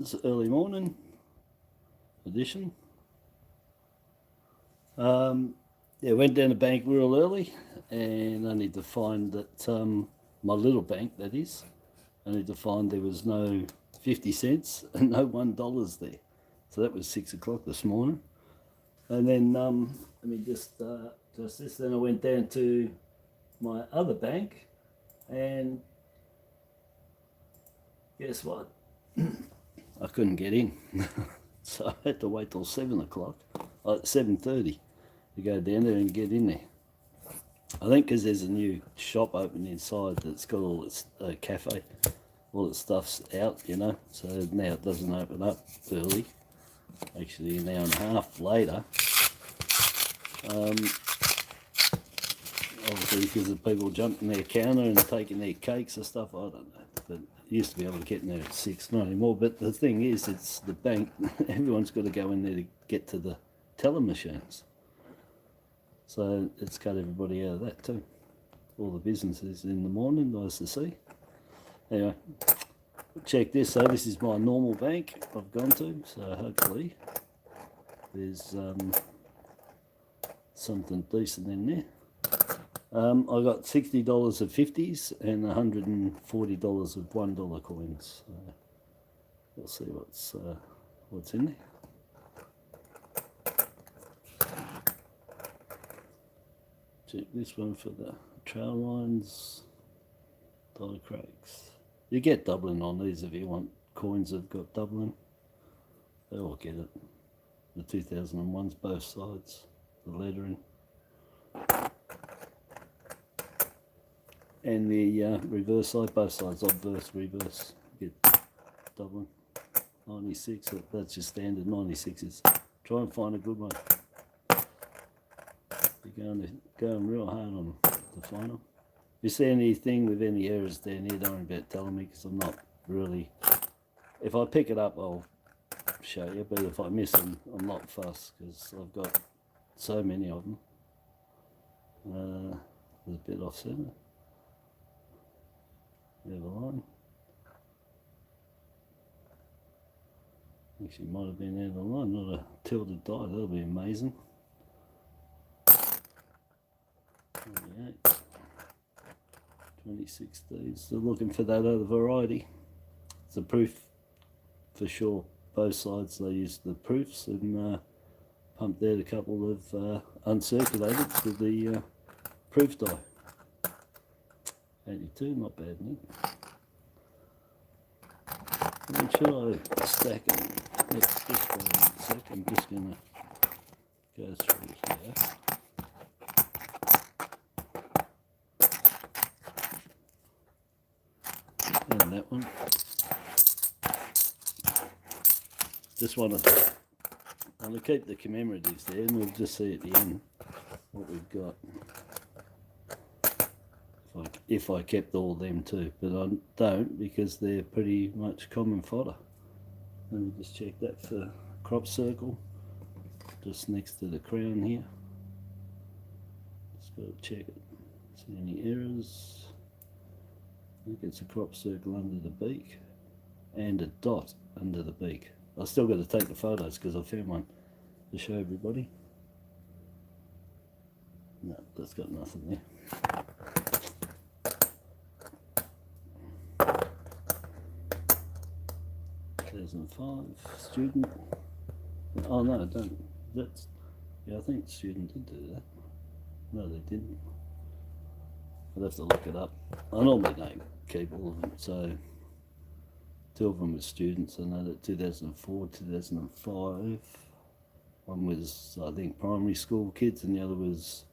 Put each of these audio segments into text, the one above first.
It's early morning edition. Yeah, went down the bank real early, and I need to find that my little bank, that is, I need to find there was no 50 cents and no $1 there. So that was 6 o'clock this morning. And then let me just this. Then I went down to my other bank, and guess what? I couldn't get in, so I had to wait till 7 o'clock, 7:30, to go down there and get in there. I think because there's a new shop open inside that's got all its cafe, all its stuff's out, you know. So now it doesn't open up early. Actually, an hour and a half later. Obviously, because of people jumping their counter and taking their cakes and stuff, I don't know. But used to be able to get in there at 6, not anymore. But the thing is, it's the bank. Everyone's got to go in there to get to the teller machines. So it's cut everybody out of that too. All the businesses in the morning, nice to see. Anyway, check this. So this is my normal bank I've gone to. So hopefully there's something decent in there. I got $60 of 50s and $140 of $1 coins. So we'll see what's in there. Check this one for the trail lines, dollar cracks. You get doubling on these if you want coins that've got doubling. They all get it. The 2001s, both sides, the lettering. And the reverse side, both sides, obverse, reverse, get doubling. 96, that's your standard 96s. Try and find a good one. You're going real hard on the final. If you see anything with any errors down here, don't worry about telling me, because I'm not really. If I pick it up, I'll show you, but if I miss them, I'm not fussed, because I've got so many of them. There's a bit off centre. There's a line. Actually, might have been out of the line, not a tilted die. That'll be amazing. 28, 26 days. Still looking for that other variety. It's a proof for sure. Both sides they used the proofs and pumped out a couple of uncirculated with the proof die. 82, not bad, Nick. And should I stack them? Let's just go a sec. I'm just going to go through here. And that one. Just want to keep the commemoratives there, and we'll just see at the end what we've got. If I kept all them too, but I don't, because they're pretty much common fodder. Let me just check that for crop circle, just next to the crown here. Just got to check it. See any errors? I think it's a crop circle under the beak and a dot under the beak. I've still got to take the photos because I found one to show everybody. No, that's got nothing there. Student. Oh no, don't. That's. Yeah, I think student did do that. No, they didn't. I'd have to look it up. I normally don't keep all of them, so 2 of them were students. I know that 2004, 2005. One was, I think, primary school kids, and the other was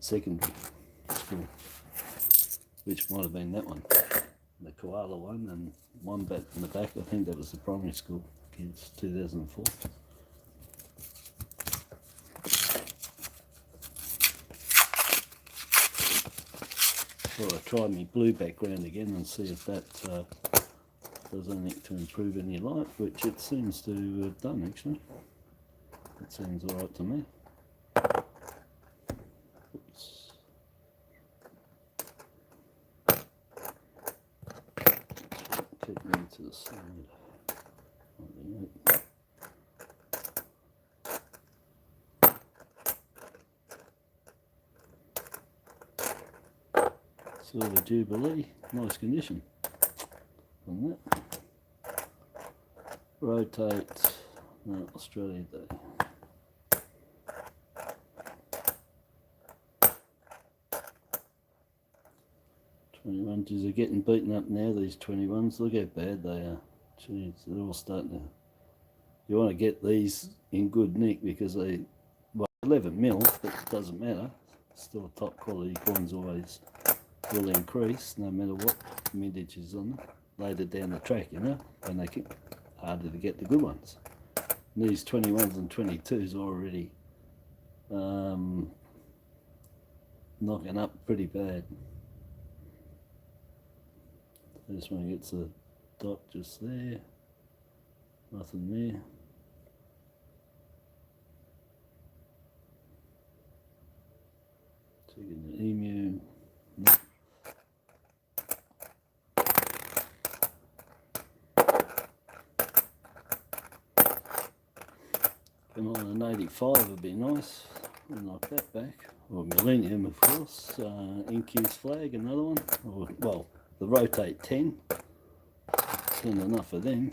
secondary school, which might have been that one, the koala one, and one back in the back, I think that was the primary school kids, 2004. Well, I try my blue background again and see if that does anything to improve any light, which it seems to have done actually. It seems alright to me. Oops. Keep to the side. Silver Jubilee, nice condition on that. Rotate, no, Australia Day. These are getting beaten up now, these 21s. Look how bad they are. Jeez, they're all starting to... You want to get these in good nick because they... Well, 11 mil, but it doesn't matter. Still top quality coins always will increase, no matter what mintage is on them. Later down the track, you know, and they get harder to get the good ones. And these 21s and 22s are already knocking up pretty bad. This one gets a dot just there, nothing there. Taking the emu. No. Come on, an 85 would be nice. We'll knock that back. Or Millennium, of course. NQ's flag, another one. Or, well, the rotate 10. Isn't enough for them.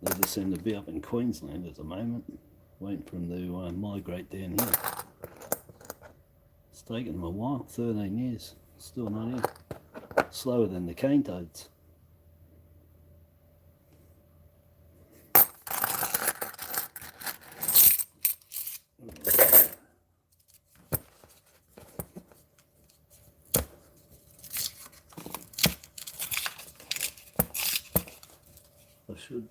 They just seem to be up in Queensland at the moment, waiting for them to migrate down here. It's taken them a while, 13 years, still not here. Slower than the cane toads. I should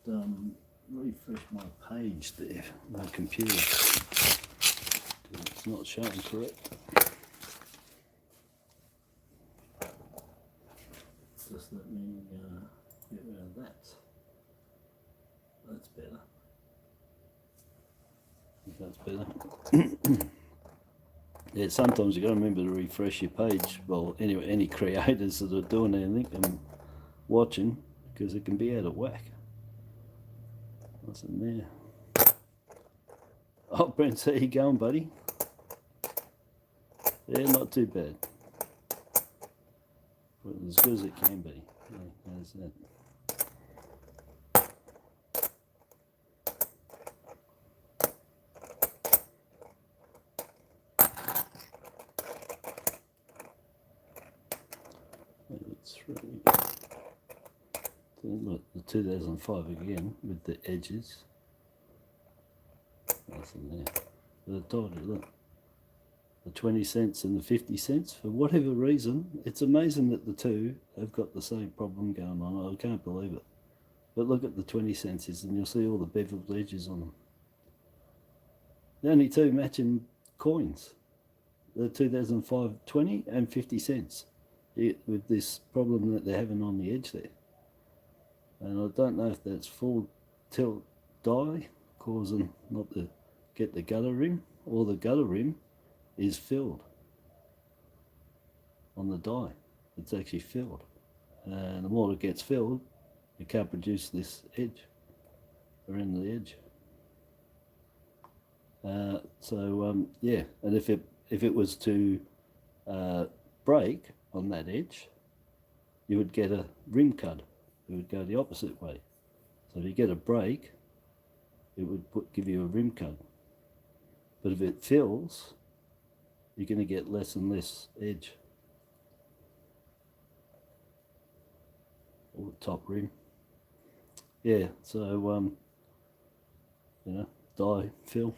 refresh my page there, my computer. It's not showing correct. Just let me get rid of that. That's better. I think that's better. Yeah, sometimes you got to remember to refresh your page. Well, anyway, any creators that are doing anything and watching, because it can be out of whack. What's in there? Oh, Brent, how you going, buddy? Yeah, not too bad. But as good as it can be. Yeah, how's that? Look, the 2005 again with the edges. Nothing there. But I told you, look, the 20 cents and the 50 cents, for whatever reason, it's amazing that the two have got the same problem going on. I can't believe it. But look at the 20 cents and you'll see all the beveled edges on them. The only two matching coins, the 2005 20 and 50 cents, with this problem that they're having on the edge there. And I don't know if that's full tilt die causing not to get the gutter rim, or the gutter rim is filled on the die. It's actually filled, and the more it gets filled, you can't produce this edge around the edge. Yeah, and if it was to break on that edge, you would get a rim cut. It would go the opposite way. So if you get a break, it would give you a rim cut. But if it fills, you're going to get less and less edge. Or top rim. Yeah, so, you know, die fill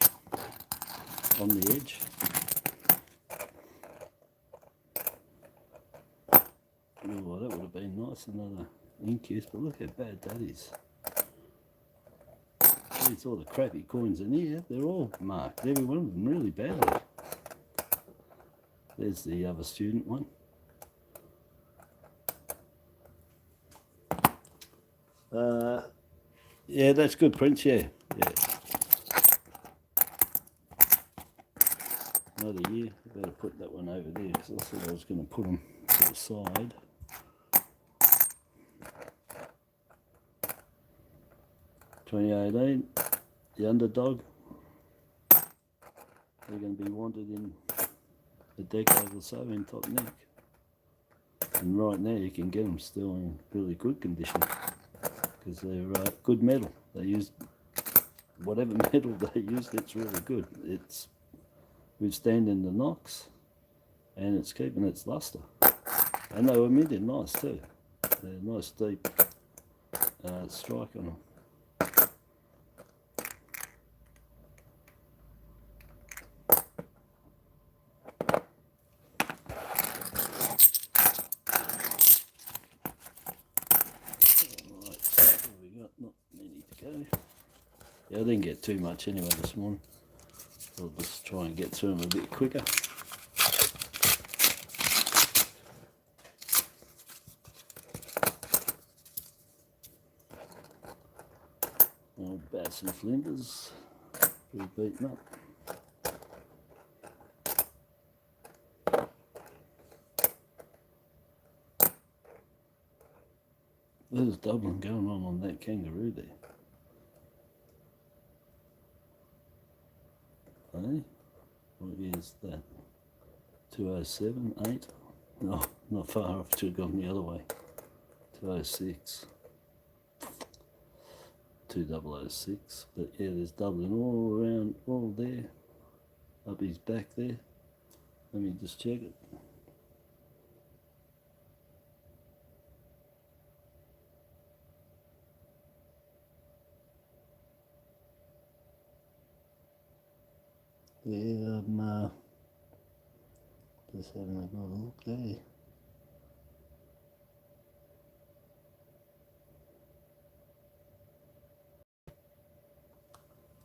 on the edge. Oh, that would have been nice, another Incus, but look how bad that is. It's all the crappy coins in here, they're all marked, every one of them really badly. There's the other student one. Yeah, that's good prints, yeah. Another year, I better put that one over there because I thought I was going to put them to the side. 2018, the underdog. They're going to be wanted in a decade or so in top nick. And right now you can get them still in really good condition because they're good metal. They used whatever metal they used, it's really good. It's withstanding the knocks and it's keeping its luster. And they were minted nice too. They're nice deep strike on them. Yeah, I didn't get too much anyway this morning. I'll just try and get through them a bit quicker. Old bass and flinders, pretty beaten up. There's doubling going on that kangaroo there. Hey, what is that? 207, 8? No, not far off, should have gone the other way. 206. 2006. But yeah, there's doubling all around, all there. Up his back there. Let me just check it. Yeah, I'm just having a good look there.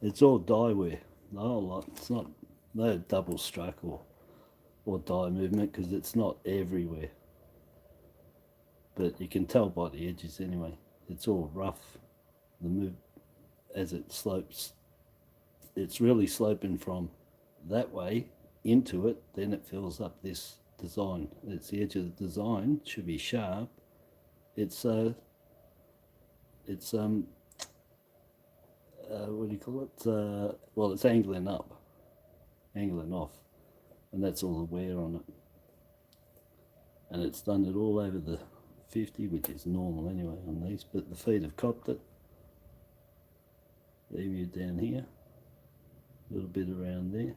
It's all dye wear, the whole lot. It's not no double stroke or dye movement because it's not everywhere. But you can tell by the edges anyway. It's all rough. The move as it slopes, it's really sloping from that way into it, then it fills up this design. It's the edge of the design, should be sharp. It's what do you call it? Well, it's angling up, angling off, and that's all the wear on it. And it's done it all over the 50, which is normal anyway on these, but the feet have copped it. The emu down here, a little bit around there.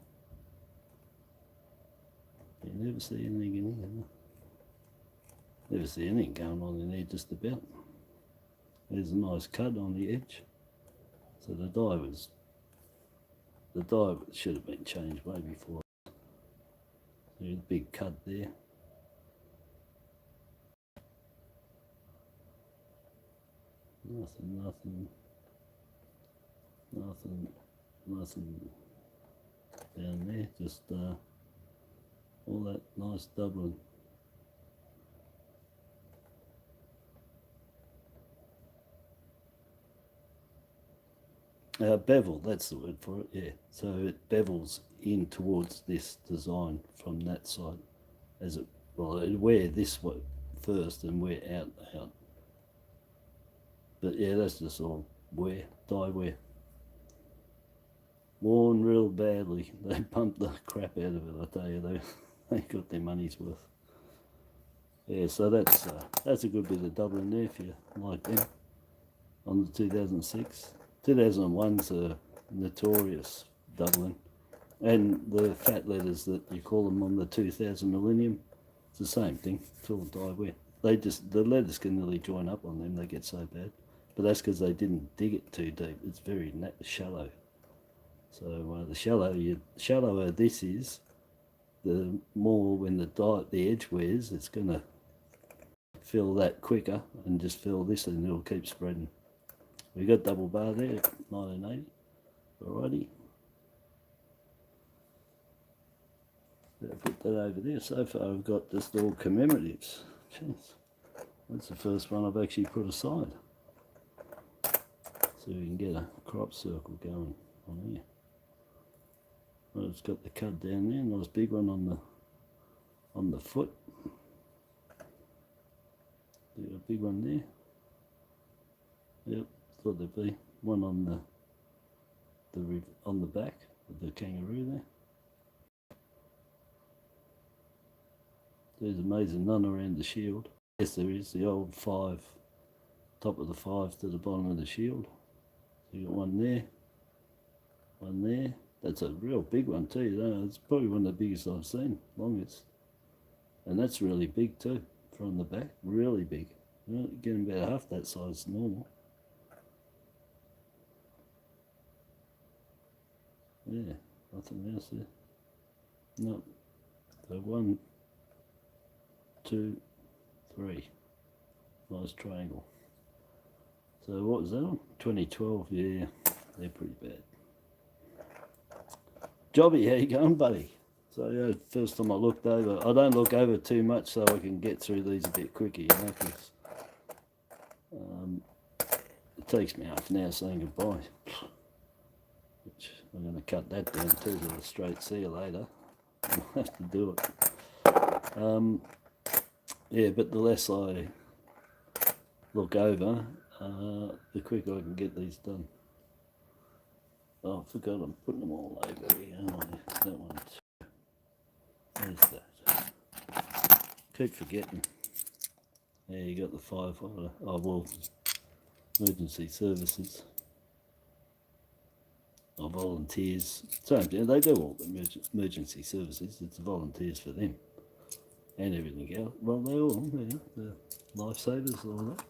You never see anything in here, no? Never see anything going on in there just about. There's a nice cut on the edge. So the dye should have been changed way before. There's a big cut there. Nothing down there, just all that nice doubling. Bevel, that's the word for it, yeah. So it bevels in towards this design from that side. As it, well, it'll wear this way first and wear out. But yeah, that's just all wear, dye wear. Worn real badly. They pumped the crap out of it, I tell you. They got their money's worth. Yeah, so that's a good bit of doubling there if you like them. On the 2006. 2001's a notorious doubling. And the fat letters that you call them on the 2000 Millennium, it's the same thing. It's all dye wear. The letters can nearly join up on them, they get so bad. But that's because they didn't dig it too deep. It's very shallow. So the shallower this is, the more when the edge wears, it's going to fill that quicker and just fill this and it'll keep spreading. We got double bar there, 1980. Alrighty. Better put that over there. So far I've got just all commemoratives. Jeez. That's the first one I've actually put aside. So we can get a crop circle going on here. Well, it's got the cut down there, nice big one on the foot. Got a big one there. Yep, thought there'd be. one on the back of the kangaroo there. There's amazing, none around the shield. Yes, there is the old 5, top of the 5 to the bottom of the shield. So you got one there, one there. That's a real big one too, you know. It's probably one of the biggest I've seen, longest. And that's really big too, from the back, really big. You know, getting about half that size normal. Yeah, nothing else there. No. So 1, 2, 3. Nice triangle. So what was that on? 2012, yeah, they're pretty bad. Jobby, how you going, buddy? So yeah, first time I looked over, I don't look over too much so I can get through these a bit quicker, you know, because it takes me half an hour saying goodbye. Which I'm going to cut that down too to a straight see you later. I'll have to do it. Yeah, but the less I look over, the quicker I can get these done. Oh, I forgot I'm putting them all over here. Oh, that one. There's that. Keep forgetting. Yeah, you got the 5. Oh, well, emergency services. Oh, volunteers. Same thing. They do all the emergency services. It's volunteers for them. And everything else. Well, they all, yeah, the lifesavers and all that.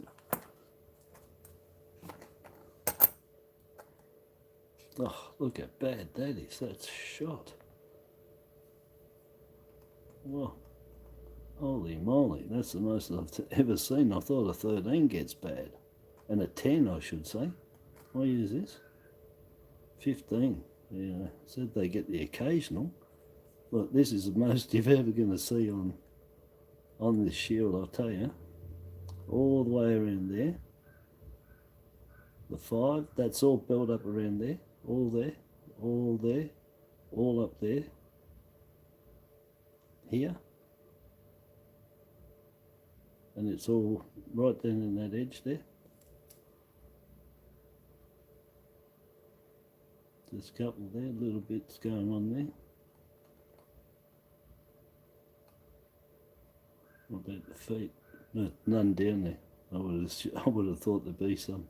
Oh, look how bad that is. That's shot. Whoa. Holy moly. That's the most I've ever seen. I thought a 13 gets bad. And a 10, I should say. What year is this? 15. Yeah, said they get the occasional. Look, this is the most you're ever going to see on this shield, I'll tell you. All the way around there. The 5, that's all built up around there. All there, all there, all up there. Here. And it's all right down in that edge there. There's a couple there, little bits going on there. What about the feet? No, none down there. I would have thought there'd be some.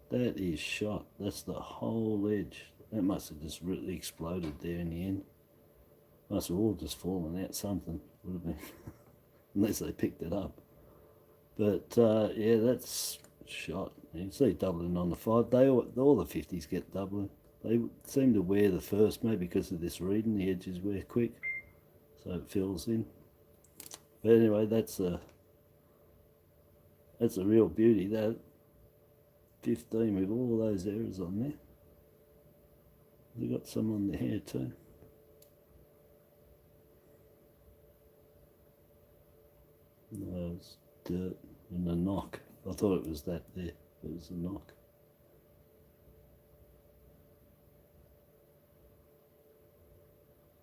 That is shot. That's the whole edge. That must have just really exploded there in the end. Must have all just fallen out. Something would have been, unless they picked it up. But yeah, that's shot. You can see doubling on the 5. All the 50s get doubling. They seem to wear the first, maybe because of this reading. The edges wear quick, so it fills in. But anyway, that's a real beauty. That 15 with all those errors on there. They got some on the hair too. No, it's dirt and a knock. I thought it was that there. It was a knock.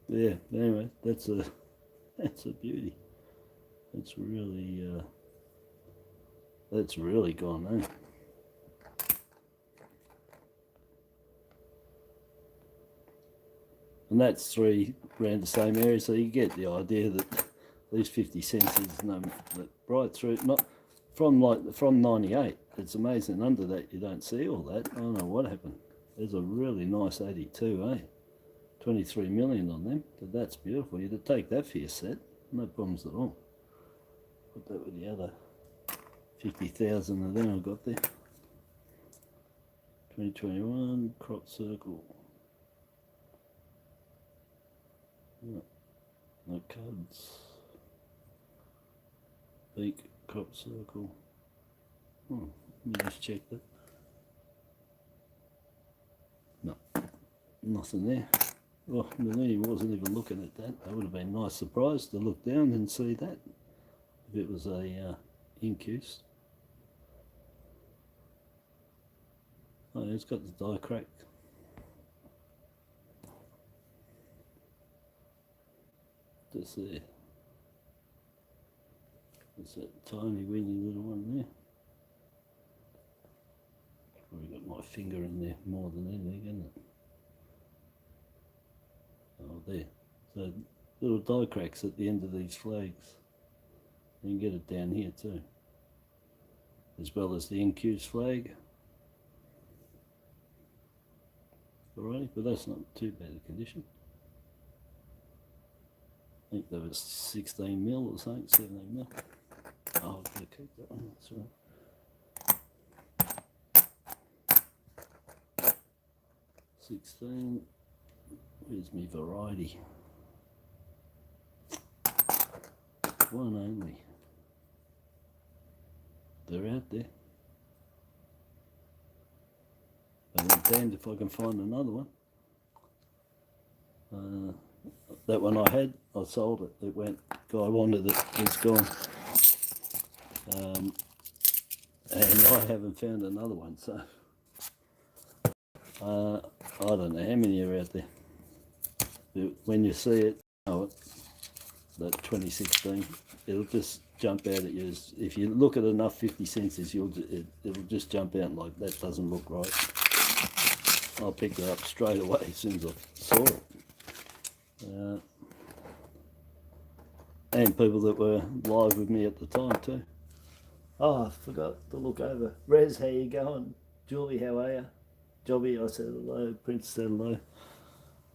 Yeah, anyway, that's a beauty. That's really gone, eh? And that's 3 around the same area, so you get the idea that these 50 cents is right through, not from 98. It's amazing. Under that you don't see all that. I don't know what happened. There's a really nice 82, eh? 23 million on them, but that's beautiful. You'd take that for your set, no problems at all. Put that with the other 50,000 of them I've got there. 2021 crop circle. No cards. Beak crop circle. Let me just check that. No, nothing there. Oh, Melanie wasn't even looking at that. That would have been a nice surprise to look down and see that. If it was a incuse. Oh, it's got the die crack. Just there. There's that tiny weeny little one there. Probably got my my finger in there more than anything, isn't it? Oh, there. So little die cracks at the end of these flags. You can get it down here too, as well as the NQ's flag. Alrighty, but that's not too bad a condition. I think that was 16 mil or something, 17 mil. Oh, I've got to keep that one, that's right. 16, where's my variety? One only. They're out there. And I'm damned if I can find another one. That one I had, I sold it. It went, guy wanted it, it's gone. And I haven't found another one, so I don't know how many are out there. But when you see it, oh, that 2016, it'll just jump out at you. If you look at enough 50 cents, it'll just jump out like, that doesn't look right. I'll pick it up straight away as soon as I saw it. And people that were live with me at the time too. Oh, I forgot to look over. Rez, how you going? Julie, how are you? Jobby, I said hello. Prince said hello.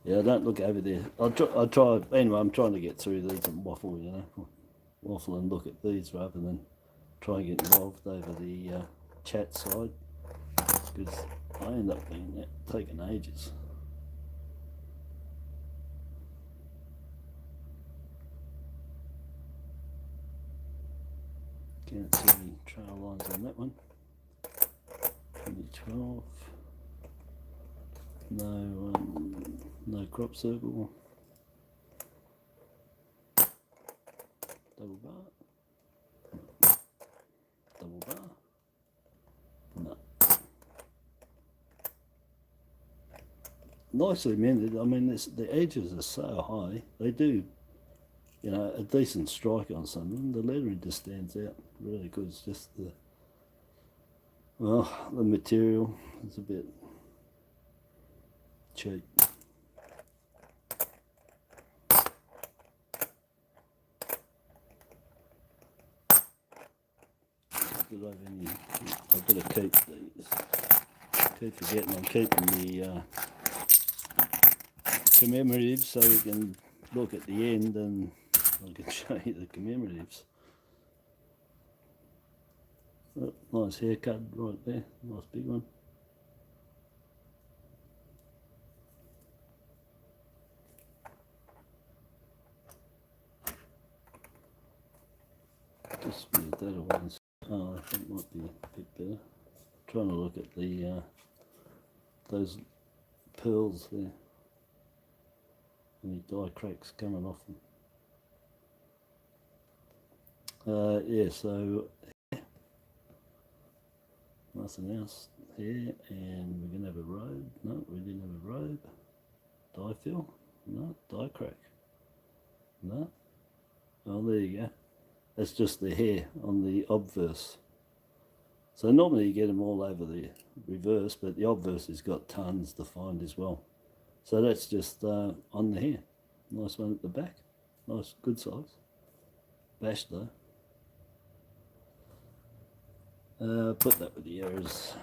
Yeah, don't look over there. I'll try. Anyway, I'm trying to get through these and waffle, you know. Waffle and look at these rather than try and get involved over the chat side. Because I end up being taking ages. Can't see any trail lines on that one. 2012. No crop circle. Double bar. Double bar. No. Nicely mended. I mean, the edges are so high. They do, you know, a decent strike on some of them. The lettering just stands out really good. It's just the material is a bit cheap. I've got to keep these. Keep forgetting I'm keeping the commemoratives so we can look at the end and I can show you the commemoratives. Oh, nice haircut right there, nice big one. Just move that away. Oh, I think it might be a bit better. Trying to look at the those pearls there. Any die cracks coming off them. Yeah, so nothing else here, and we're gonna have a robe. No, we didn't have a robe. Die fill? No. Die crack? No. Oh, there you go. That's just the hair on the obverse. So normally you get them all over the reverse, but the obverse has got tons to find as well. So that's just on the hair. Nice one at the back. Nice, good size. Bashed though. Put that with the errors.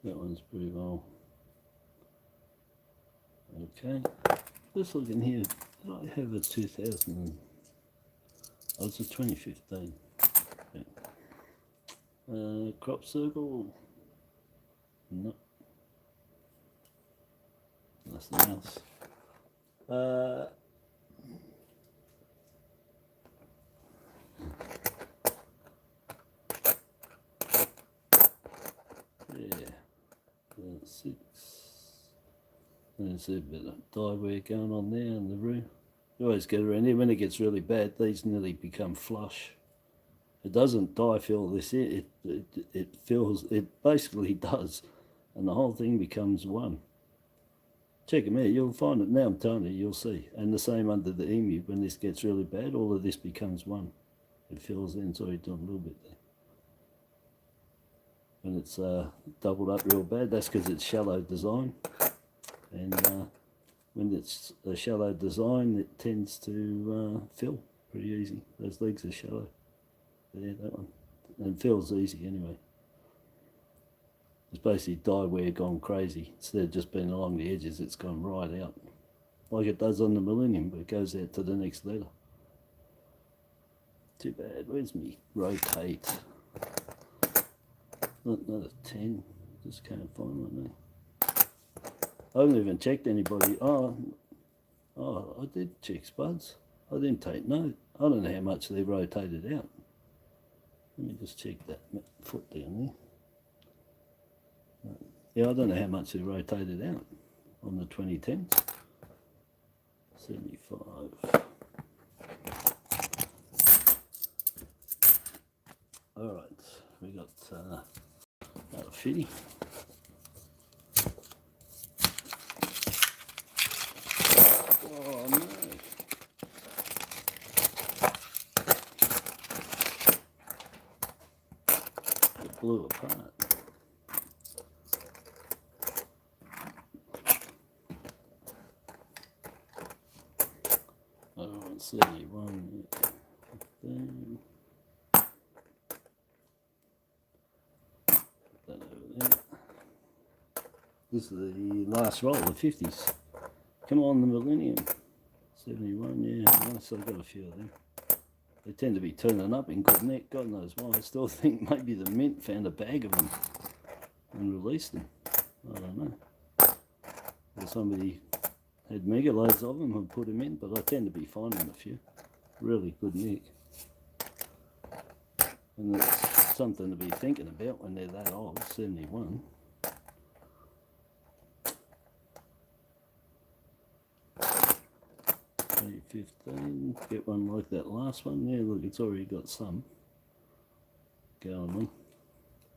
That one's pretty well. Okay. Let's look in here. Did I have a 2000? Oh, it's a 2015. Okay. Crop circle. No. Nothing else. Yeah. 6. There's a bit of dye wear going on there in the room. You always get around here. When it gets really bad, these nearly become flush. It doesn't dye fill this here. It fills. It basically does, and the whole thing becomes one. check them out. You'll find it now. I'm telling you, you'll see. And the same under the emu. When this gets really bad, all of this becomes one. It fills in. Sorry, doing a little bit there. When it's doubled up real bad, that's because it's shallow design. And when it's a shallow design, it tends to fill pretty easy. Those legs are shallow. There, that one. And fills easy anyway. It's basically dye wear gone crazy. Instead of just being along the edges, it's gone right out. Like it does on the Millennium, but it goes out to the next letter. Too bad. Where's me rotate? Not another 10. Just can't find one now. I haven't even checked anybody. Oh, I did check spuds. I didn't take note. I don't know how much they rotated out. Let me just check that foot down there. Yeah, I don't know how much they rotated out on the 2010s. 75. Alright, we got another 50. Oh no. It blew apart. Oh, 71. Then that over there. This is the last roll, the 50s. Come on, the Millennium. 71, yeah, nice. I've got a few of them. They tend to be turning up in good nick. God knows why. I still think maybe the mint found a bag of them and released them. I don't know. Or somebody had mega loads of them and put them in, but I tend to be finding a few. Really good nick. And that's something to be thinking about when they're that old, 71. $15, get one like that last one. Yeah, look, it's already got some going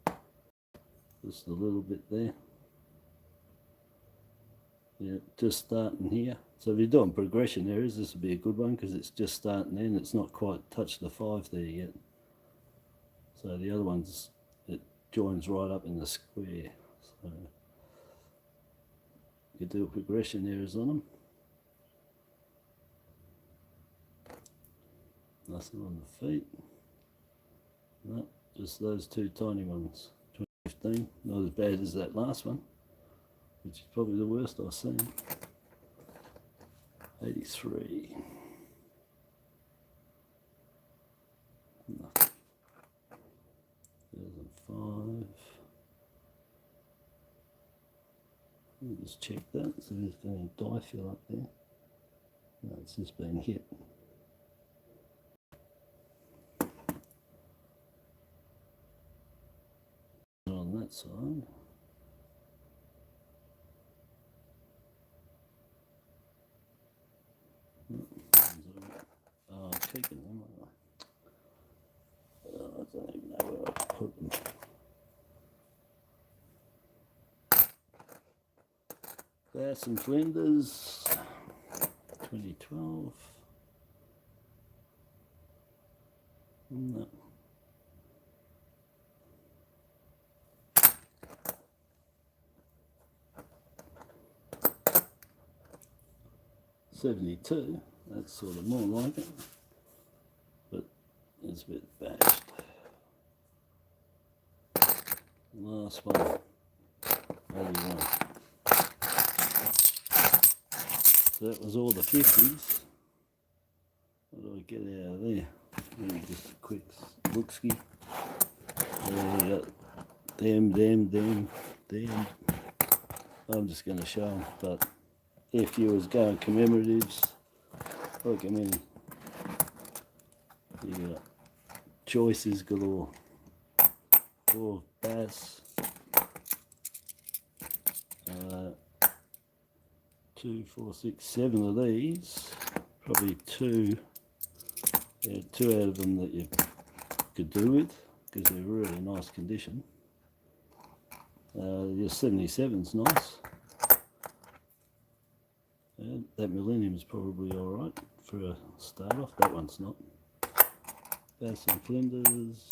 on. Just a little bit there. Yeah, just starting here. So if you're doing progression areas, this would be a good one because it's just starting in. It's not quite touched the 5 there yet. So the other ones, it joins right up in the square. So you do progression areas on them. Nothing on the feet. No, just those two tiny ones. 2015, not as bad as that last one, which is probably the worst I've seen. 83. Nothing. 2005. Let me just check that, so there's any dye fill up there. No, it's just been hit. On that side. Oh, I'm keeping them. I don't even know where I put them. Bass and Flinders, 2012. No. $72, that's sort of more like it, but it's a bit bashed. Last one, 81. So that was all the 50s. What do I get out of there? Maybe just a quick look-ski. Them. I'm just going to show them, but if you was going commemoratives, look, I mean, you got choices galore. 4 bass, 2, 4, 6, 7 of these, probably 2 out of them that you could do with, because they're really nice condition. Your 77's nice. that Millennium's probably alright for a start off. That one's not. Bass and Flinders,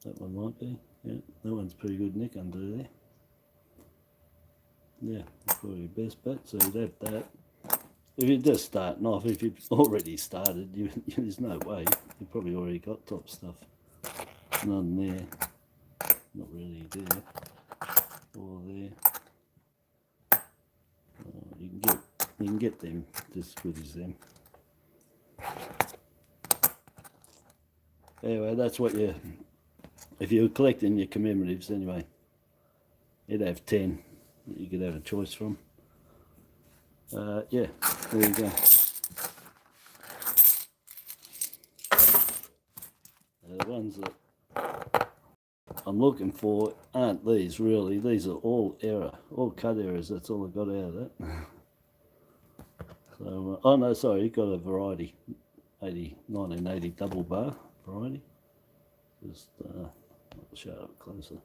that one might be. Yeah, that one's pretty good nick under there. Yeah, probably your best bet. So you'd have that. If you're just starting off, if you've already started, there's no way. You've probably already got top stuff. None there. Not really there. Or there. You can get them just as good as them. Anyway, that's what you. If you're collecting your commemoratives, anyway, you'd have 10 that you could have a choice from. Yeah, there you go. The ones that I'm looking for aren't these really. These are all error, all cut errors. That's all I got out of that. So, oh no, sorry, you got a variety, 1980 double bar variety. Just I'll show it up closer.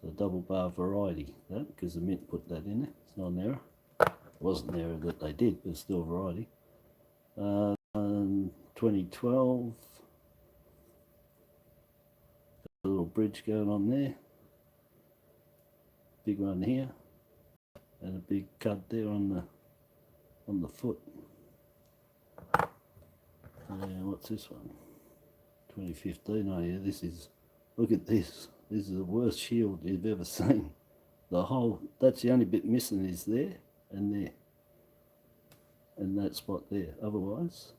So double bar variety, that because the mint put that in there. It's not an error. It wasn't an error that they did, but it's still variety. 2012. A little bridge going on there. Big one here, and a big cut there on the foot. What's this one? 2015. Oh yeah, this is. Look at this. This is the worst shield you've ever seen. The whole. That's the only bit missing is there and there, and that spot there. Otherwise,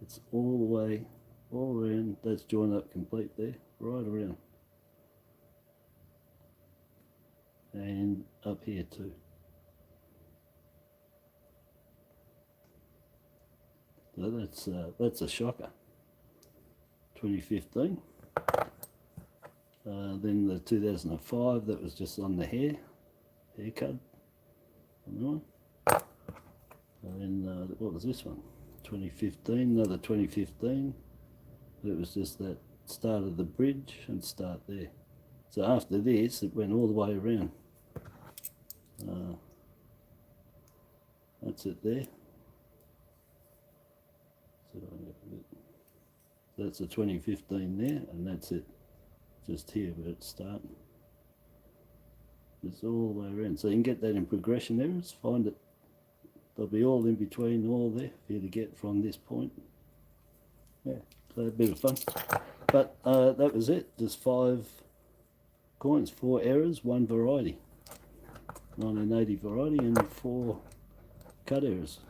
it's all the way, all around. That's joined up complete there, right around, and up here too. So that's a shocker. 2015. Then the 2005, that was just on the haircut. And then what was this one? 2015, another 2015. It was just that start of the bridge and start there. So after this, it went all the way around. That's it there. So that's a 2015 there, and that's it. Just here where it's starting. It's all the way around. So you can get that in progression errors, find it. They'll be all in between, all there for you to get from this point. Yeah, so a bit of fun. But that was it. Just 5 coins, 4 errors, 1 variety. 1980 variety and 4 cut errors.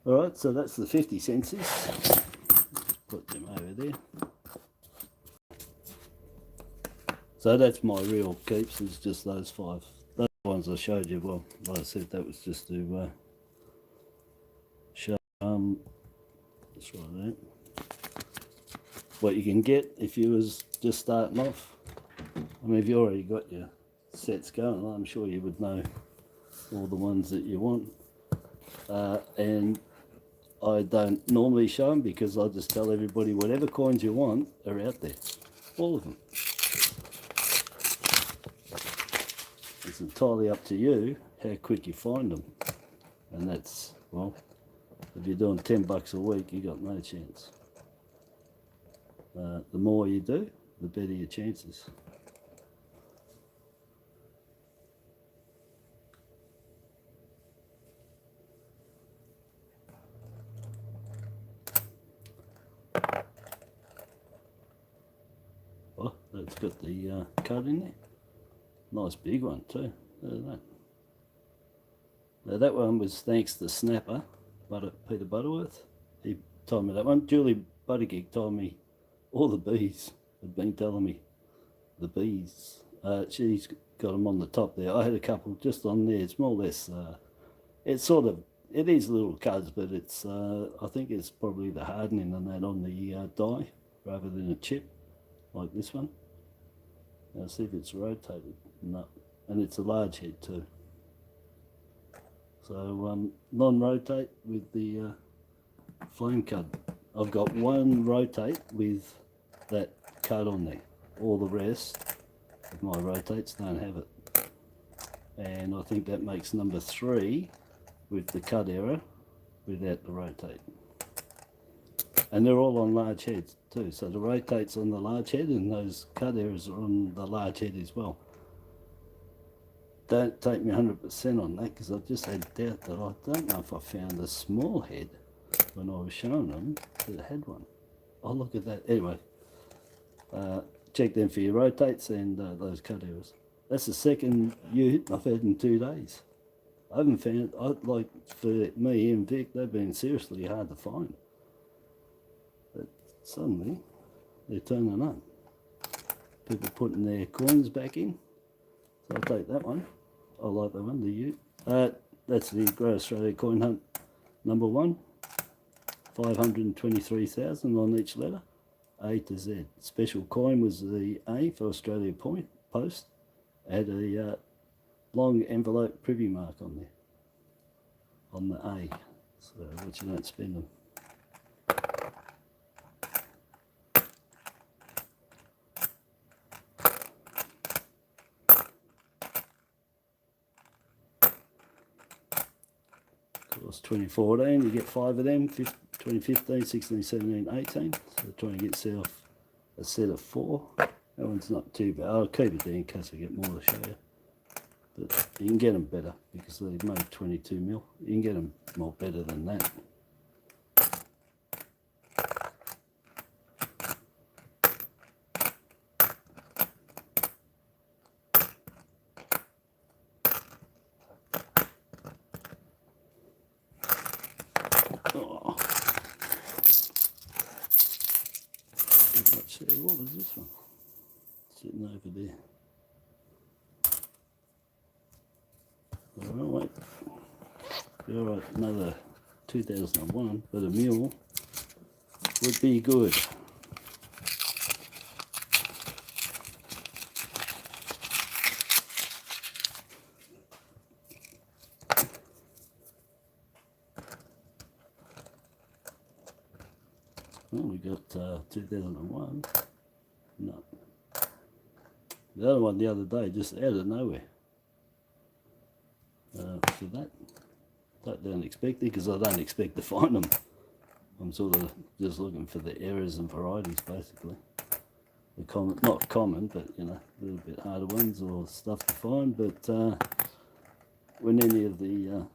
Alright, so that's the 50 cents. Just put them over there. So that's my real keeps, is just those 5. Those ones I showed you, well, like I said, that was just to show that's right there. What you can get if you was just starting off. I mean, if you already got your sets going, I'm sure you would know all the ones that you want. And I don't normally show them because I just tell everybody whatever coins you want are out there. All of them. It's entirely up to you how quick you find them. And that's, well, if you're doing $10 a week, you got no chance. The more you do, the better your chances. Oh, that's got the cut in there. Nice big one too. Look at that. Now that one was thanks to Snapper, Peter Butterworth. He told me that one. Julie Buttigieg told me all the bees had been telling me the bees. She's got them on the top there. I had a couple just on there. It's more or less, it's sort of, it is little cuts, but it's, I think it's probably the hardening and that on the die rather than a chip like this one. Now see if it's rotated. No, and it's a large head too. So non-rotate with the flame cut. I've got one rotate with that cut on there. All the rest of my rotates don't have it. and I think that makes number 3 with the cut error without the rotate. And they're all on large heads too, so the rotate's on the large head and those cut errors are on the large head as well. Don't take me 100% on that, because I just had doubt that I don't know if I found a small head when I was showing them that had one. Oh, look at that. Anyway, check them for your rotates and those cut errors. That's the second ute I've had in 2 days. I haven't found, like for me and Vic, they've been seriously hard to find. But suddenly, they're turning up. People putting their coins back in. So I'll take that one. I like that one, the ute. That's the Great Australia Coin Hunt number 1. 523,000 on each letter, A to Z. Special coin was the A for Australia Post. Had a long envelope privy mark on there, on the A, so which you don't spend them. Of course, 2014, you get 5 of them. 2015, 16, 17, 18. So trying to get yourself a set of 4. That one's not too bad. I'll keep it there in case I get more to show you. But you can get them better because they made 22 mil. You can get them more better than that. Oh. What was this one? Sitting over there. Alright, wait. Alright, another 2001, but a mule would be good. Well, we got 2001. No. The other one the other day, just out of nowhere. So that don't expect it, because I don't expect to find them. I'm sort of just looking for the errors and varieties, basically. The common, not common, but you know, a little bit harder ones or stuff to find. But when any of the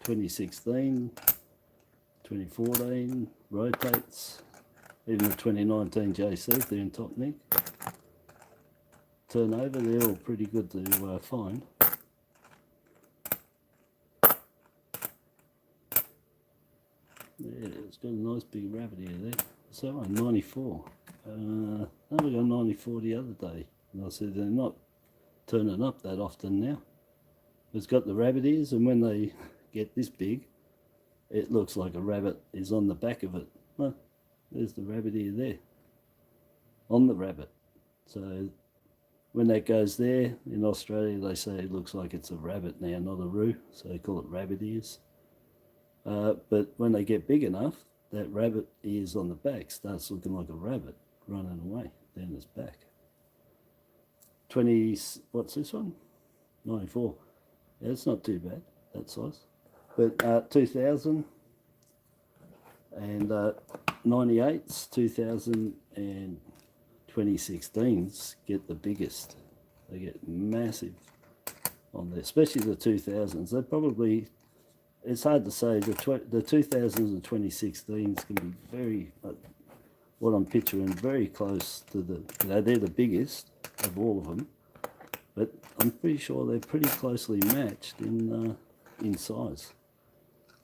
2016, 2014 rotates, even the 2019 JC, if they're in top nick, turnover, they're all pretty good to find. Yeah, it's got a nice big rabbit here there. So 94. No, we got 94 the other day. And I said they're not turning up that often now. It's got the rabbit ears, and when they get this big, it looks like a rabbit is on the back of it. Well, there's the rabbit ear there, on the rabbit. So when that goes there, in Australia they say it looks like it's a rabbit now, not a roo, so they call it rabbit ears. But when they get big enough, that rabbit ears on the back starts looking like a rabbit running away down its back. 20, what's this one? 94. Yeah, it's not too bad, that size. But 2000 and 98s, 2000 and 2016s get the biggest. They get massive on there, especially the 2000s. They're probably, it's hard to say, the 2000s and 2016s can be very, what I'm picturing, very close to the, you know, they're the biggest of all of them, but I'm pretty sure they're pretty closely matched in size.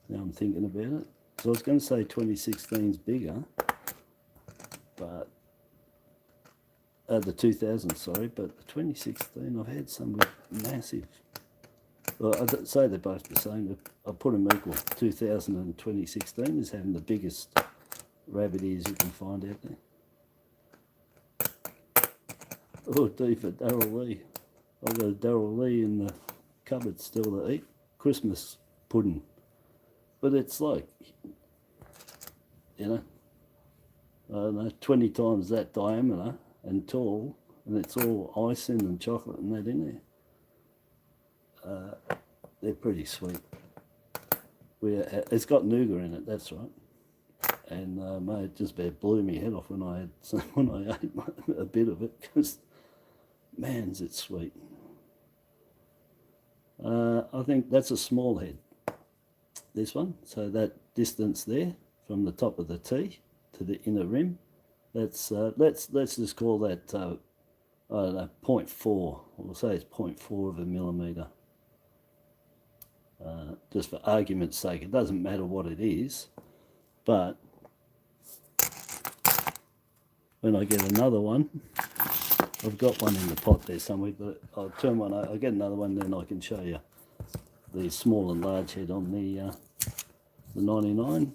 Now I'm thinking about it. So I was going to say 2016's bigger, but the 2000s, sorry, but the 2016 I've had some massive. Well, I'd say they're both the same. I'll put them equal. 2000 and 2016 is having the biggest rabbit ears you can find out there. Oh, D for Daryl Lee. I've got a Daryl Lee in the cupboard still to eat. Christmas pudding. But it's like, you know, I don't know, 20 times that diameter and tall, and it's all icing and chocolate and that in there. they're pretty sweet. It's got nougat in it, that's right. And mate, it just about blew me head off when I ate a bit of it, because man's it's sweet. I think that's a small head, this one. So that distance there from the top of the T to the inner rim, that's let's just call that I don't know, 0.4. We'll say it's 0.4 of a millimetre. Just for argument's sake, it doesn't matter what it is, but when I get another one, I've got one in the pot there somewhere, but I'll turn one, I'll get another one, then I can show you the small and large head on the 99.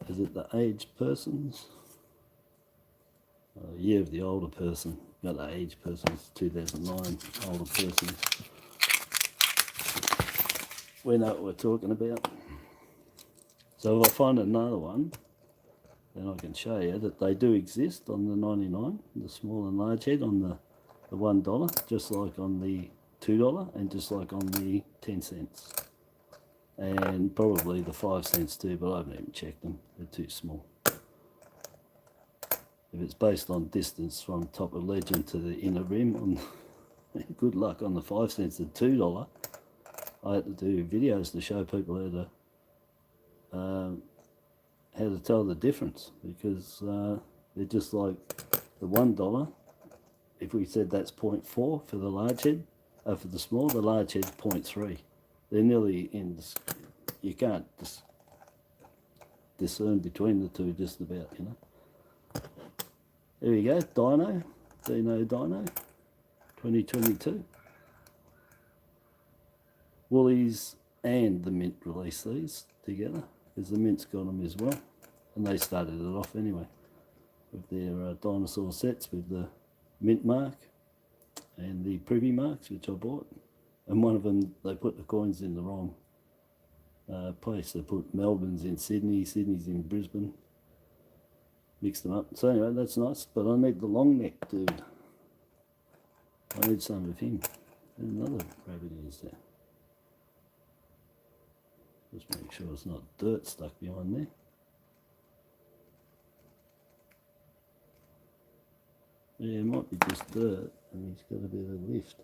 Is it the aged persons? Year of the older person, not the aged person, it's 2009 older person. We know what we're talking about. So if I find another one, then I can show you that they do exist on the 99, the small and large head on the $1, just like on the $2 and just like on the 10 cents. And probably the 5 cents too, but I haven't even checked them, they're too small. If it's based on distance from top of legend to the inner rim, good luck on the 5 cents and $2. I had to do videos to show people how to tell the difference, because they're just like the $1. If we said that's 0.4 for the large head, for the small, the large head's 0.3. They're nearly in. You can't discern between the two, just about, you know. There we go, Dino, Dino, 2022. Woolies and the Mint released these together, because the Mint's got them as well, and they started it off anyway with their dinosaur sets with the Mint mark and the Privy marks, which I bought. And one of them, they put the coins in the wrong place. They put Melbourne's in Sydney, Sydney's in Brisbane, mixed them up. So anyway, that's nice, but I need the long neck dude. I need some of him. There's another rabbit is there. Just make sure it's not dirt stuck behind there. Yeah, it might be just dirt, and he's got a bit of lift.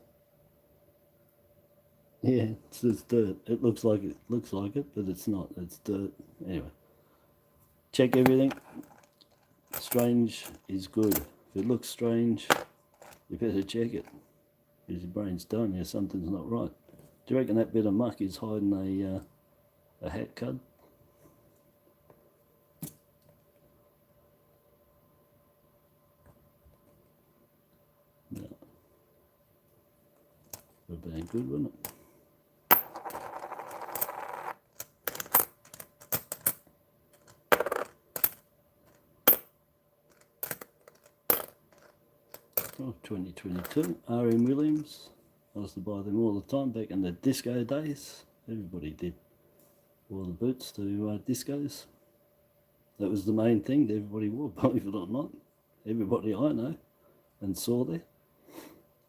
Yeah, it's just dirt. It looks like it, but it's not. It's dirt. Anyway, check everything. Strange is good. If it looks strange, you better check it, because your brain's telling you something's not right. Do you reckon that bit of muck is hiding a hat cud? No. Would have been good, wouldn't it? Oh, 2022, R.M. Williams. I used to buy them all the time back in the disco days. Everybody did. Wore the boots to discos. That was the main thing that everybody wore, believe it or not. Everybody I know and saw there.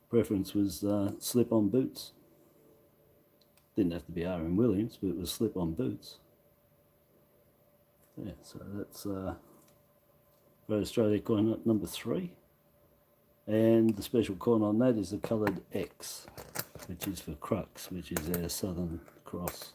Preference was slip-on boots. Didn't have to be R.M. Williams, but it was slip-on boots. Yeah, so that's Australia coin number 3. And the special coin on that is the coloured X, which is for Crux, which is our Southern Cross.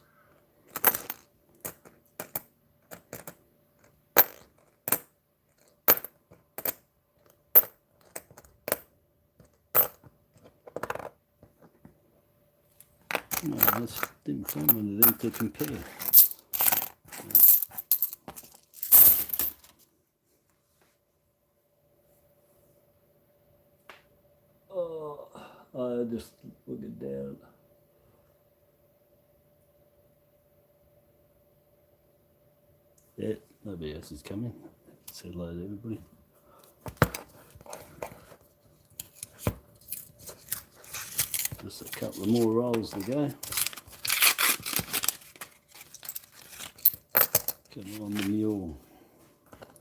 No, I didn't find one of them to compare. Oh, I just look it down. Yeah, nobody else is coming. Say hello to everybody. Just a couple of more rolls to go. Come on the mule.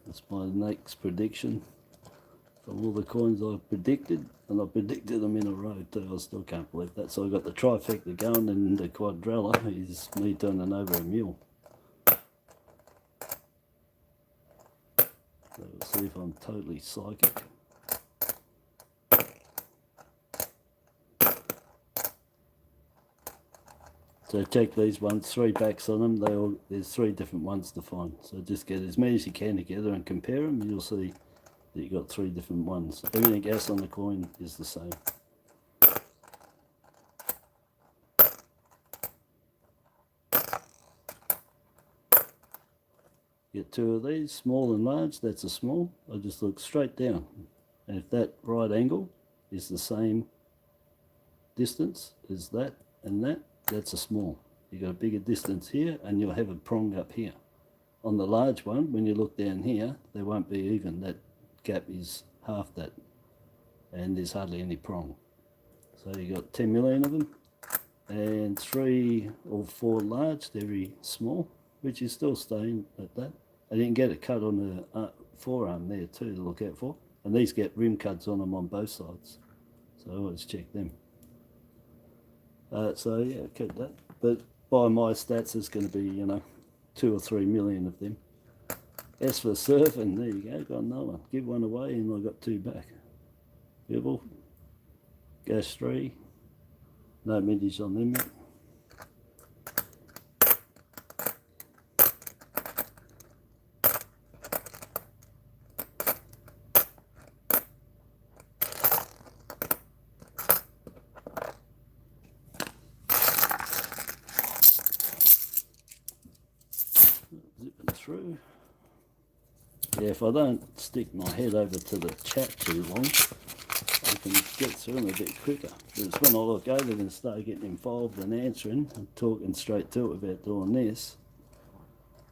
That's my next prediction from all the coins I've predicted, and I predicted them in a row too. I still can't believe that. So I got the trifecta going, and the quadrella is me turning over a mule. So we'll see if I'm totally psychic. So check these ones, 3 backs on them. There's 3 different ones to find. So just get as many as you can together and compare them, and you'll see that you got 3 different ones. Everything else on the coin is the same. Get 2 of these, small and large. That's a small. I just look straight down, and if that right angle is the same distance as that and that, that's a small. You got a bigger distance here, and you'll have a prong up here. On the large one, when you look down here, they won't be even. That gap is half that, and there's hardly any prong. So you got 10 million of them, and 3 or 4 large. They're very small, which is still staying at that. I didn't get a cut on the forearm there too to look out for, and these get rim cuts on them on both sides, so I always check them. So yeah, keep that. But by my stats, it's going to be, you know, 2 or 3 million of them. As for surfing, there you go, got another one. Give one away, and I got 2 back. Pebble, Gas 3, no mintage on them yet. Zipping through. Yeah, if I don't stick my head over to the chat too long, I can get through them a bit quicker. Because when I look over and start getting involved and answering and talking straight to it about doing this,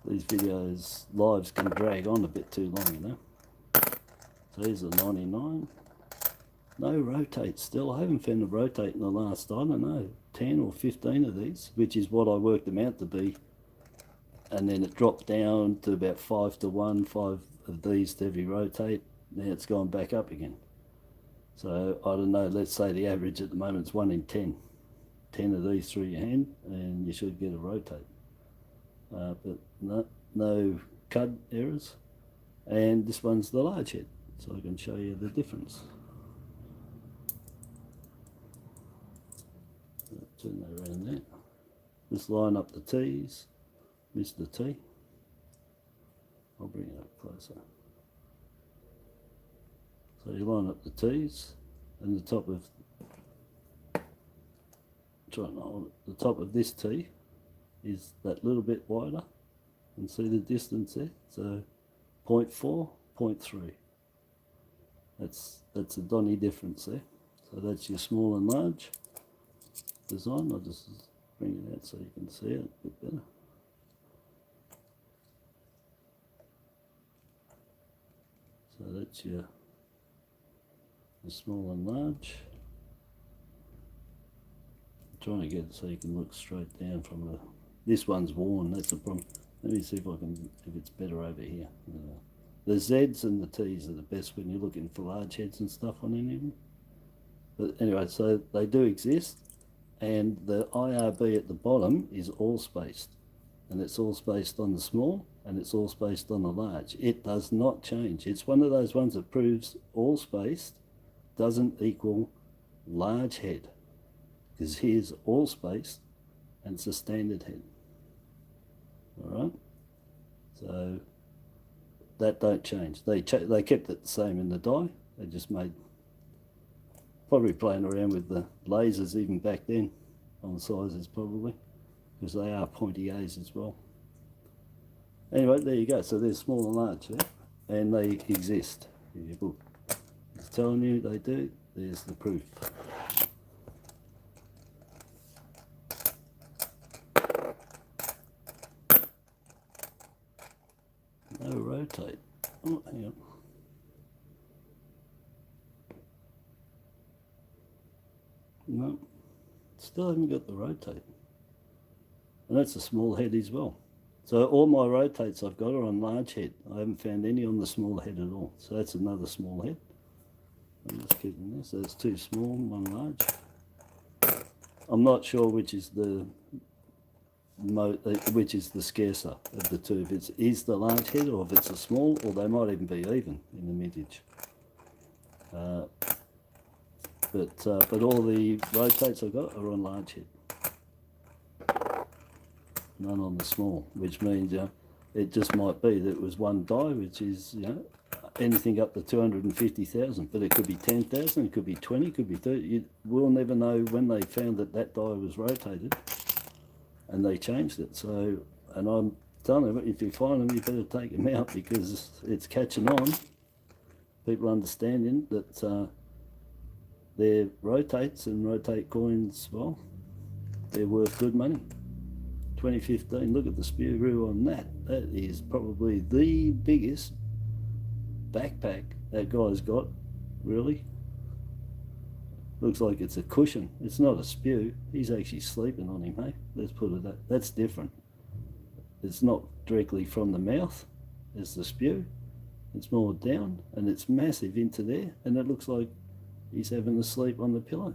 these videos, lives can drag on a bit too long, you know. So here's a 99. No rotate still. I haven't found a rotate in the last, I don't know, 10 or 15 of these, which is what I worked them out to be. And then it dropped down to about 5 to 1, 5 of these to every rotate. Now it's gone back up again. So I don't know, let's say the average at the moment is 1 in 10. 10 of these through your hand, and you should get a rotate. But no cud errors. And this one's the large head, so I can show you the difference. Turn that around there. Just line up the T's. Missed the T. I'll bring it up closer. So you line up the T's, and the top of, the top of this T is that little bit wider, and see the distance there. So 0.4, 0.3. That's a Donny difference there. So that's your small and large design. I'll just bring it out so you can see it a bit better. So that's your small and large. I'm trying to get it so you can look straight down from the. This one's worn. That's the problem. Let me see if it's better over here. The Z's and the T's are the best when you're looking for large heads and stuff on any of them. But anyway, so they do exist, and the IRB at the bottom is all spaced, and it's all spaced on the small, and it's all spaced on the large. It does not change. It's one of those ones that proves all spaced doesn't equal large head, because here's all spaced and it's a standard head. All right, so that don't change. They kept it the same in the die. They just made, probably playing around with the lasers even back then on the sizes probably, because they are pointy A's as well. Anyway, there you go. So there's small and large there, and they exist in your book. It's telling you they do. There's the proof. No rotate. Oh, hang on. No, still haven't got the rotate. And that's a small head as well. So all my rotates I've got are on large head. I haven't found any on the small head at all. So that's another small head. I'm just keeping this. That's two small, one large. I'm not sure which is the scarcer of the two. If it is the large head or if it's a small, or they might even be even in the mintage. But all the rotates I've got are on large head. None on the small, which means it just might be that it was one die, which is anything up to 250,000, but it could be 10,000, it could be 20, it could be 30. We'll never know when they found that that die was rotated, and they changed it. So, and I'm telling them, if you find them, you better take them out because it's catching on. People understanding that they're rotates and rotate coins. Well, they're worth good money. 2015, look at the Spirou on that. That is probably the biggest backpack that guy's got, really. Looks like it's a cushion. It's not a spew. He's actually sleeping on him, hey? Let's put it that. That's different. It's not directly from the mouth as the spew. It's more down, and it's massive into there, and it looks like he's having a sleep on the pillow.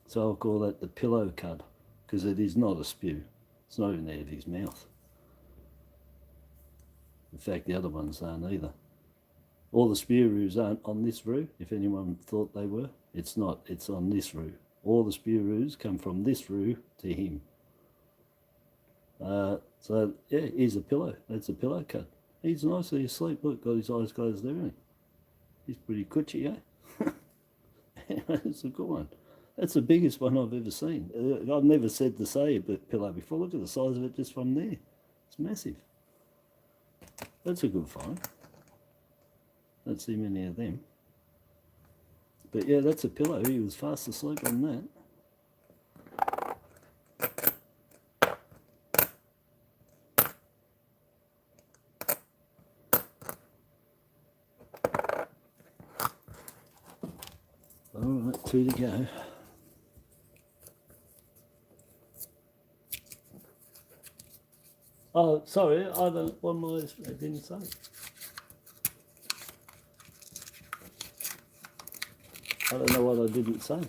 So I'll call that the pillow cud, because it is not a spew. It's not even out of his mouth. In fact, the other ones aren't either. All the Spirous aren't on this roux, if anyone thought they were. It's not, it's on this roux. All the Spirous come from this roux to him. So, yeah, here's a pillow. That's a pillow cut. He's nicely asleep. Look, got his eyes closed and everything. He's pretty cutchy, eh? Anyway, it's a good one. That's the biggest one I've ever seen. I've never said to say a pillow before. Look at the size of it just from there. It's massive. That's a good find. Don't see many of them. But yeah, that's a pillow. He was fast asleep on that. Alright, two to go. Oh, sorry, I don't, I didn't say. I don't know what I didn't say.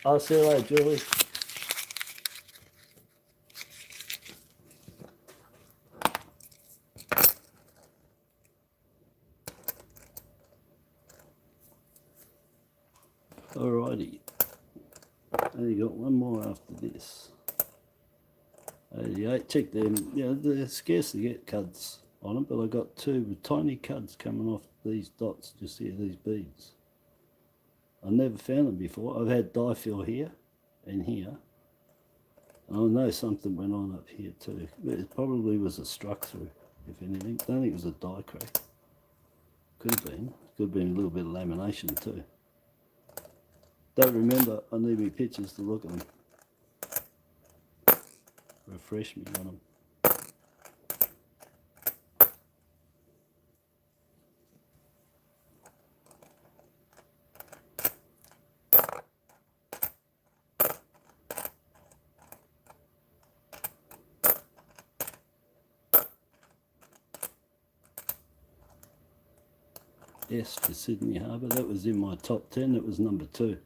I'll see you later, Julie. Alrighty. And you got one more after this. 88. Check them. They're scarce to get cuds on them, but I got two with tiny cuds coming off these dots. Just here, these beads. I've never found them before. I've had die fill here and here. And I know something went on up here too. It probably was a struck through, if anything. I don't think it was a die crack. Could have been. Could have been a little bit of lamination too. Don't remember, I need my pictures to look at them. Refresh me on them. Yes, for Sydney Harbour. That was in my top 10. That was number 2.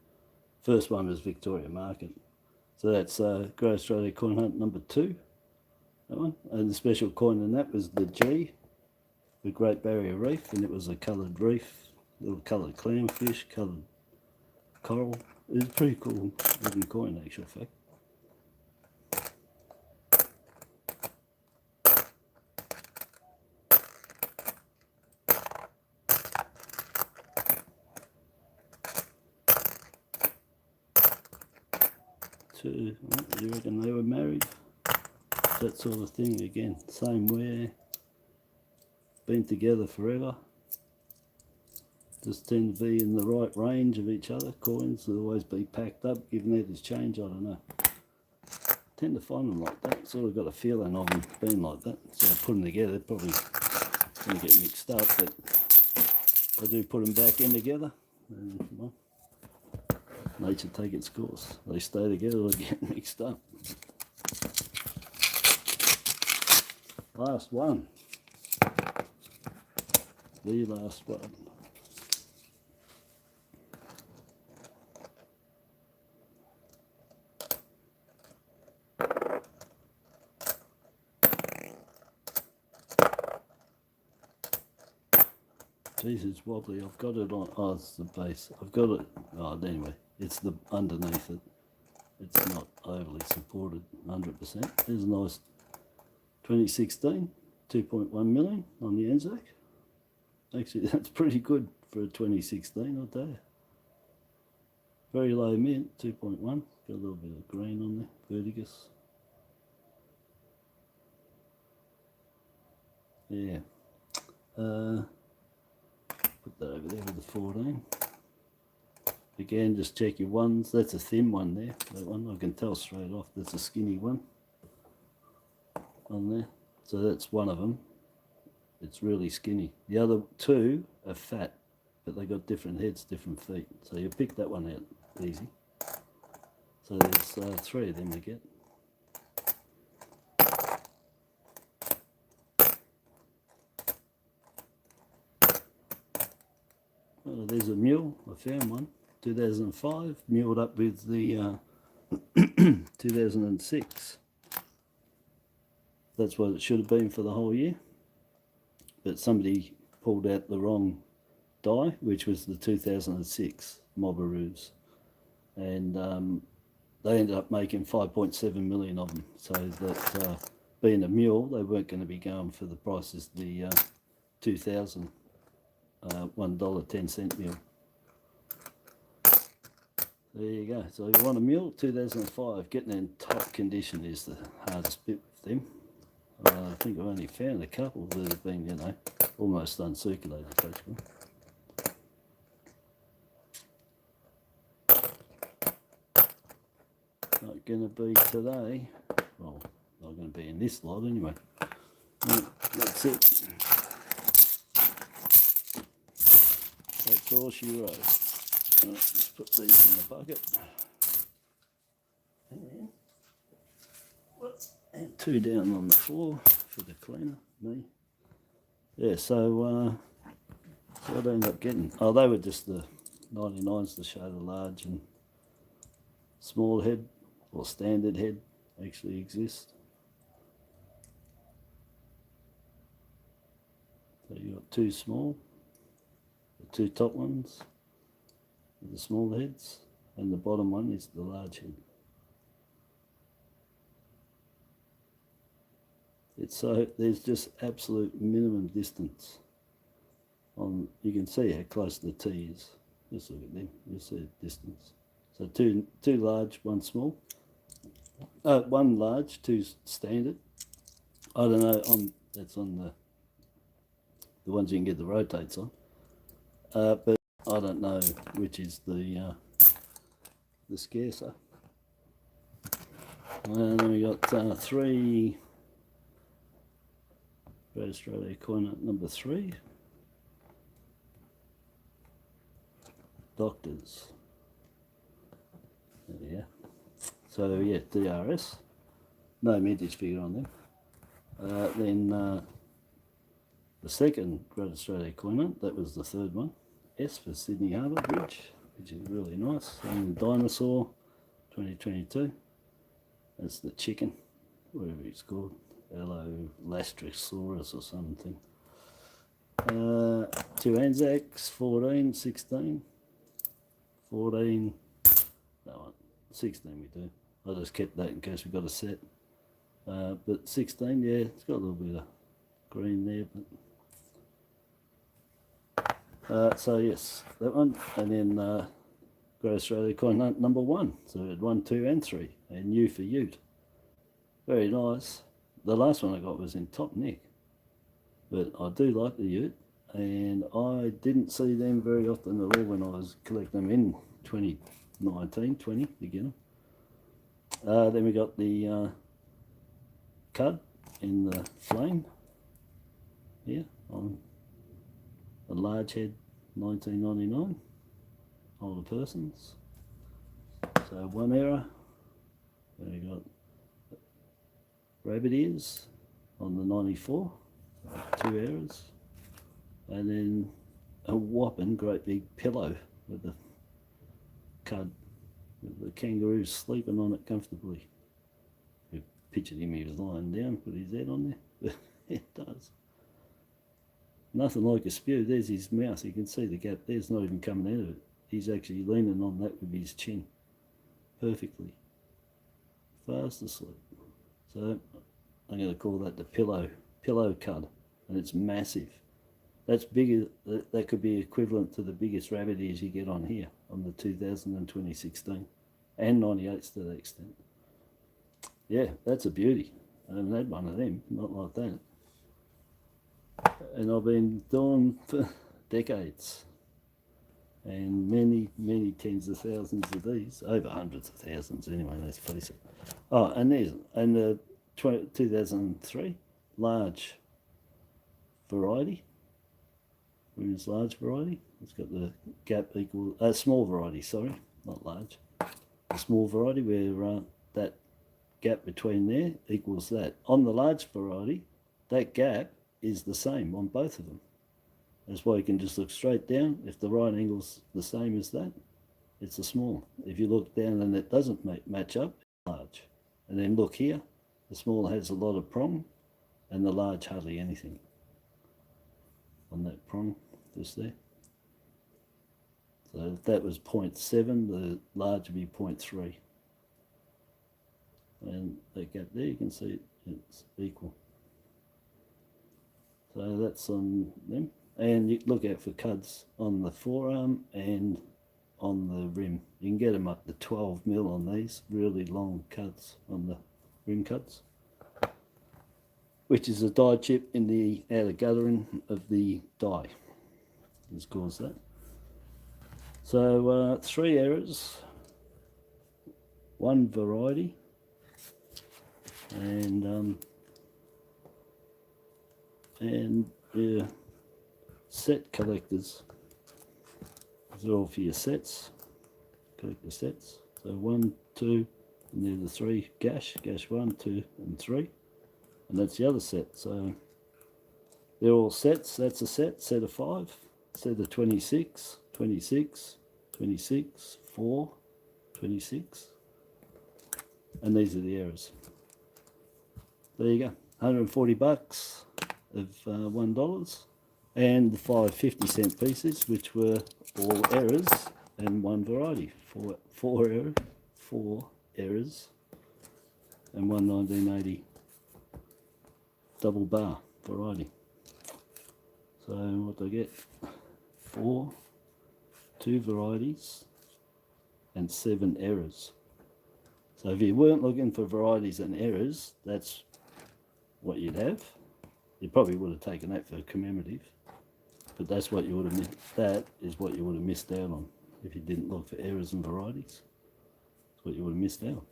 First one was Victoria Market. So that's Great Australia Coin Hunt number 2. That one. And the special coin in that was the G, the Great Barrier Reef, and it was a coloured reef, little coloured clownfish, coloured coral. It was a pretty cool looking coin, in actual fact. You reckon they were married? That sort of thing again. Same wear. Been together forever. Just tend to be in the right range of each other. Coins will always be packed up, given that is change, I don't know. Tend to find them like that. Sort of got a feeling of them being like that. So I put them together, they're probably going to get mixed up, but I do put them back in together. And, well, nature take its course. They stay together or get mixed up. last one. The last one. Jeez, it's wobbly. I've got it on. Oh, it's the base. I've got it. Oh, anyway, it's the underneath it. It's not overly supported 100%. There's a nice 2016 2.1 million on the Anzac. Actually, that's pretty good for a 2016, I'll tell you. Very low mint, 2.1. Got a little bit of green on there, verdigris. Yeah. Put that over there with the 14. Again, just check your ones. That's a thin one there. That one, I can tell straight off. That's a skinny one on there. So that's one of them. It's really skinny. The other two are fat, but they got different heads, different feet. So you pick that one out easy. So there's 3 of them to get. Oh, there's a mule. I found one. 2005, muled up with the 2006. That's what it should have been for the whole year. But somebody pulled out the wrong die, which was the 2006 Mobberoos. And they ended up making 5.7 million of them. So that being a mule, they weren't going to be going for the price as the 2000 $1.10 mule. There you go. So you want a mule, 2005. Getting in top condition is the hardest bit with them. I think I've only found a couple that have been, you know, almost uncirculated, basically. Not going to be today. Well, not going to be in this lot anyway. That's it. That's all she wrote. Let's put these in the bucket. And 2 down on the floor for the cleaner, me. Yeah, so what I ended up getting, oh, they were just the 99s to show the large and small head, or standard head actually exist. So you got 2 small, the 2 top ones, the small heads, and the bottom one is the large head. It's so there's just absolute minimum distance on. You can see how close the T is. Just look at them. You'll see the distance. So two large, 1 small. 1 large, 2 standard. I don't know. That's on the ones you can get the rotates on. But I don't know which is the scarcer. And then we got 3. Great Australia coin number 3. Doctors. There we go. So yeah, DRS. No mintage figure on them. Then the second Great Australia coin, that was the 3rd one. S for Sydney Harbour Bridge, which is really nice. And Dinosaur 2022. That's the chicken, whatever it's called. Lastrosaurus or something. 2 Anzacs, 14, 16. 14, no, 16 we do. I just kept that in case we got a set. But 16, yeah, it's got a little bit of green there. But so yes, that one. And then Great Australia coin number 1. So we had 1, 2 and 3. And U for Ute. Very nice. The last one I got was in top neck, but I do like the Ute, and I didn't see them very often at all when I was collecting them in 2019, 20 to get them. Then we got the cud in the flame here on a large head, 1999, older persons. So 1 error. Then we got rabbit ears on the 94, 2 errors, and then a whopping great big pillow with the cud, with the kangaroo sleeping on it comfortably. We pictured him, he was lying down, put his head on there. It does. Nothing like a spew. There's his mouth. You can see the gap there's not even coming out of it. He's actually leaning on that with his chin perfectly. Fast asleep. So I'm going to call that the pillow cud, and it's massive. That's bigger. That could be equivalent to the biggest rabbit ears you get on here on the 2016 and 98s to that extent. Yeah, that's a beauty. I haven't had one of them, not like that. And I've been doing for decades, and many tens of thousands of these, over hundreds of thousands anyway, let's face it. Oh, and the 2003 large variety, women's large variety. It's got the gap equal, small variety, sorry, not large. A small variety where that gap between there equals that. On the large variety, that gap is the same on both of them. That's why you can just look straight down. If the right angle's the same as that, it's a small. If you look down and it doesn't match up, it's large. And then look here, the small has a lot of prong and the large hardly anything on that prong just there. So if that was 0.7, the large would be 0.3. And that gap there, you can see it's equal. So that's on them. And you look out for cuds on the forearm and on the rim. You can get them up to 12 mil on these, really long cuds on the rim cuds, which is a die chip in the outer guttering of the die. Has caused that. So 3 errors, 1 variety, and yeah, set collectors. These are all for your sets, collector sets. So 1, 2, and they're the 3 gash 1, 2, and 3, and that's the other set. So they're all sets. That's a set of 5, set of 26, 26, 26, 4, 26, and these are the errors. There you go, 140 bucks of $1, and the 5 50-cent pieces, which were all errors and 1 variety. 4 errors, and 1 1980 double bar variety. So what do I get? 4, 2 varieties, and 7 errors. So if you weren't looking for varieties and errors, that's what you'd have. You probably would have taken that for commemorative, but that's what you would have missed. That is what you would have missed out on if you didn't look for errors and varieties. That's what you would have missed out.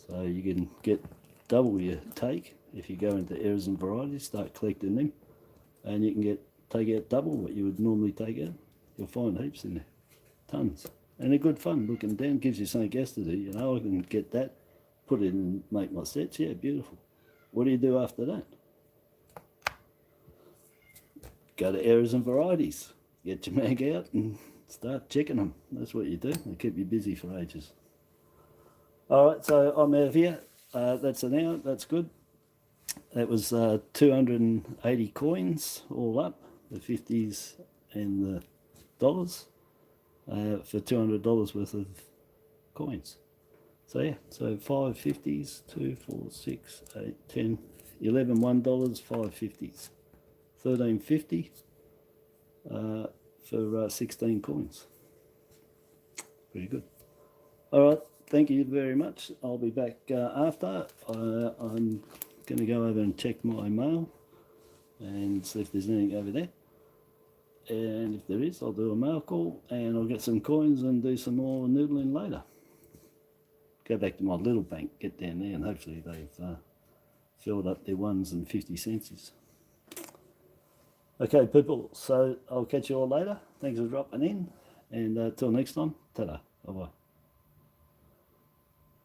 So you can get double your take if you go into errors and varieties, start collecting them, and you can take out double what you would normally take out. You'll find heaps in there, tons, and they're good fun. Looking down gives you something else to do. You know, I can get that, put it in and make my sets. Yeah, beautiful. What do you do after that? Go to errors and varieties. Get your mag out and start checking them. That's what you do. They keep you busy for ages. All right, so I'm out of here. That's an hour. That's good. That was 280 coins all up, the 50s and the dollars, for $200 worth of coins. So yeah, so 5 50s, 2, 4, 6, 8, 10, 11 $1, 5 50s, 13.50 for 16 coins. Pretty good. All right, thank you very much. I'll be back after. I'm going to go over and check my mail and see if there's anything over there. And if there is, I'll do a mail call and I'll get some coins and do some more noodling later. Go back to my little bank, get down there, and hopefully they've filled up their 1s and 50 cents. Okay, people, so I'll catch you all later. Thanks for dropping in, and till next time, ta-da, bye-bye.